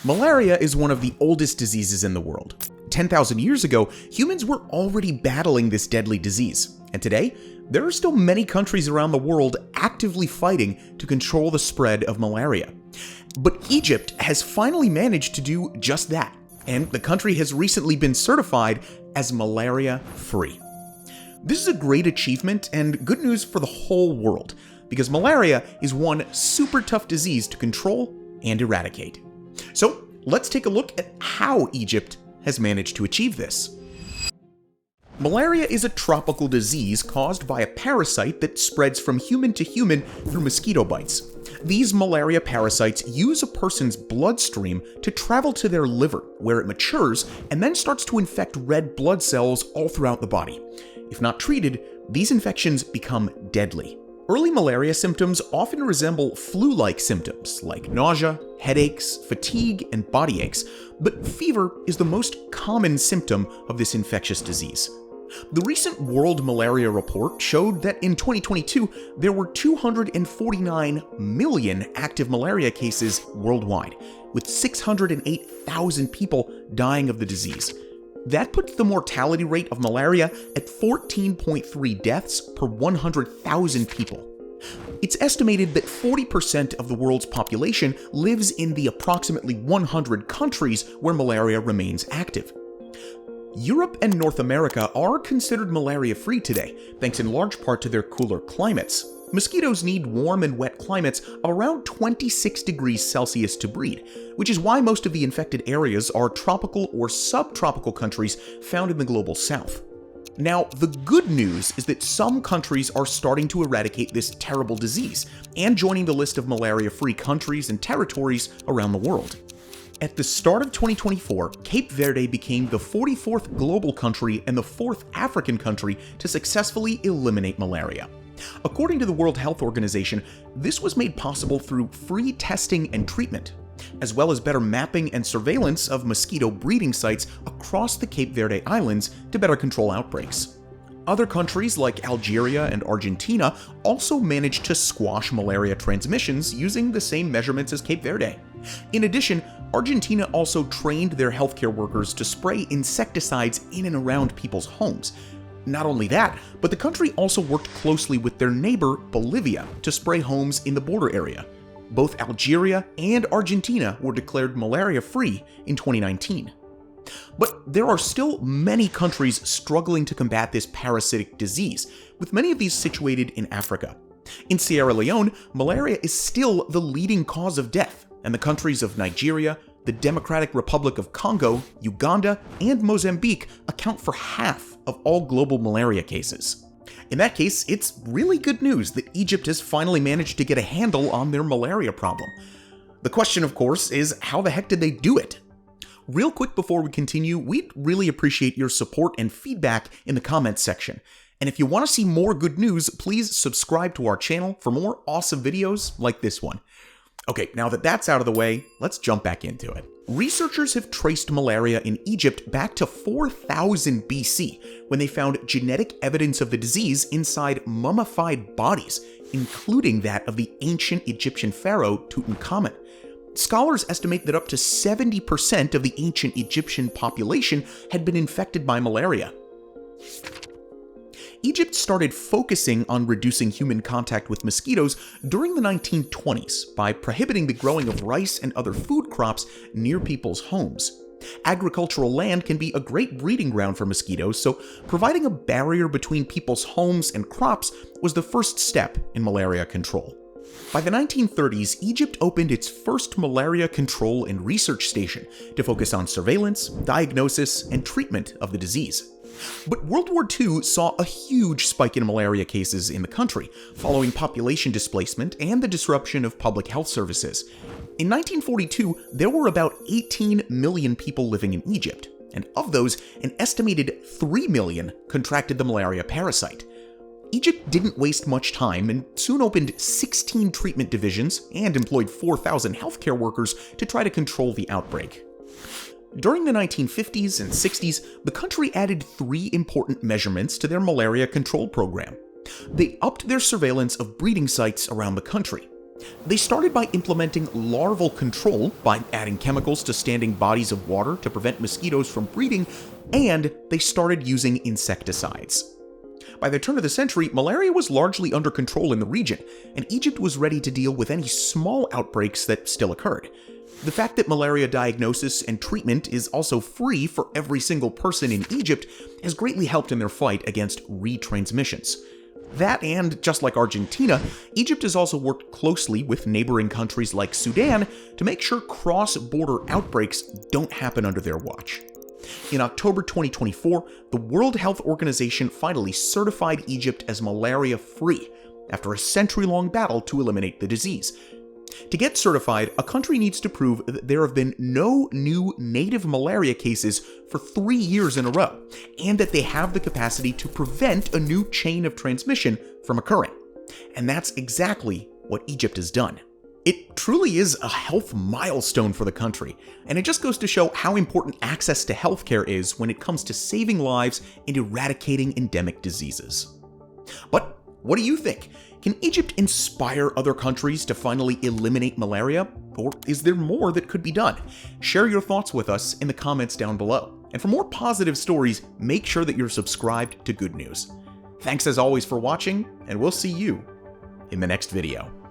Malaria is one of the oldest diseases in the world. 10,000 years ago, humans were already battling this deadly disease, and today, there are still many countries around the world actively fighting to control the spread of malaria. But Egypt has finally managed to do just that, and the country has recently been certified as malaria-free. This is a great achievement and good news for the whole world, because malaria is one super tough disease to control and eradicate. So let's take a look at how Egypt has managed to achieve this. Malaria is a tropical disease caused by a parasite that spreads from human to human through mosquito bites. These malaria parasites use a person's bloodstream to travel to their liver, where it matures and then starts to infect red blood cells all throughout the body. If not treated, these infections become deadly. Early malaria symptoms often resemble flu-like symptoms like nausea, headaches, fatigue, and body aches, but fever is the most common symptom of this infectious disease. The recent World Malaria Report showed that in 2022, there were 249 million active malaria cases worldwide, with 608,000 people dying of the disease. That puts the mortality rate of malaria at 14.3 deaths per 100,000 people. It's estimated that 40% of the world's population lives in the approximately 100 countries where malaria remains active. Europe and North America are considered malaria-free today, thanks in large part to their cooler climates. Mosquitoes need warm and wet climates of around 26 degrees Celsius to breed, which is why most of the infected areas are tropical or subtropical countries found in the global south. Now, the good news is that some countries are starting to eradicate this terrible disease and joining the list of malaria-free countries and territories around the world. At the start of 2024, Cape Verde became the 44th global country and the 4th African country to successfully eliminate malaria. According to the World Health Organization, this was made possible through free testing and treatment, as well as better mapping and surveillance of mosquito breeding sites across the Cape Verde Islands to better control outbreaks. Other countries like Algeria and Argentina also managed to squash malaria transmissions using the same measurements as Cape Verde. In addition, Argentina also trained their healthcare workers to spray insecticides in and around people's homes. Not only that, but the country also worked closely with their neighbor, Bolivia, to spray homes in the border area. Both Algeria and Argentina were declared malaria-free in 2019. But there are still many countries struggling to combat this parasitic disease, with many of these situated in Africa. In Sierra Leone, malaria is still the leading cause of death, and the countries of Nigeria, the Democratic Republic of Congo, Uganda, and Mozambique account for half of all global malaria cases. In that case, it's really good news that Egypt has finally managed to get a handle on their malaria problem. The question, of course, is how the heck did they do it? Real quick before we continue, we'd really appreciate your support and feedback in the comments section. And if you want to see more good news, please subscribe to our channel for more awesome videos like this one. Okay, now that that's out of the way, let's jump back into it. Researchers have traced malaria in Egypt back to 4000 BC, when they found genetic evidence of the disease inside mummified bodies, including that of the ancient Egyptian pharaoh Tutankhamun. Scholars estimate that up to 70% of the ancient Egyptian population had been infected by malaria. Egypt started focusing on reducing human contact with mosquitoes during the 1920s by prohibiting the growing of rice and other food crops near people's homes. Agricultural land can be a great breeding ground for mosquitoes, so providing a barrier between people's homes and crops was the first step in malaria control. By the 1930s, Egypt opened its first malaria control and research station to focus on surveillance, diagnosis, and treatment of the disease. But World War II saw a huge spike in malaria cases in the country, following population displacement and the disruption of public health services. In 1942, there were about 18 million people living in Egypt, and of those, an estimated 3 million contracted the malaria parasite. Egypt didn't waste much time and soon opened 16 treatment divisions and employed 4,000 healthcare workers to try to control the outbreak. During the 1950s and 60s, the country added 3 important measurements to their malaria control program. They upped their surveillance of breeding sites around the country. They started by implementing larval control by adding chemicals to standing bodies of water to prevent mosquitoes from breeding, and they started using insecticides. By the turn of the century, malaria was largely under control in the region, and Egypt was ready to deal with any small outbreaks that still occurred. The fact that malaria diagnosis and treatment is also free for every single person in Egypt has greatly helped in their fight against retransmissions. That, and just like Argentina, Egypt has also worked closely with neighboring countries like Sudan to make sure cross-border outbreaks don't happen under their watch. In October 2024, the World Health Organization finally certified Egypt as malaria-free after a century-long battle to eliminate the disease. To get certified, a country needs to prove that there have been no new native malaria cases for 3 years in a row, and that they have the capacity to prevent a new chain of transmission from occurring. And that's exactly what Egypt has done. It truly is a health milestone for the country, and it just goes to show how important access to healthcare is when it comes to saving lives and eradicating endemic diseases. But what do you think? Can Egypt inspire other countries to finally eliminate malaria? Or is there more that could be done? Share your thoughts with us in the comments down below. And for more positive stories, make sure that you're subscribed to Good News. Thanks as always for watching, and we'll see you in the next video.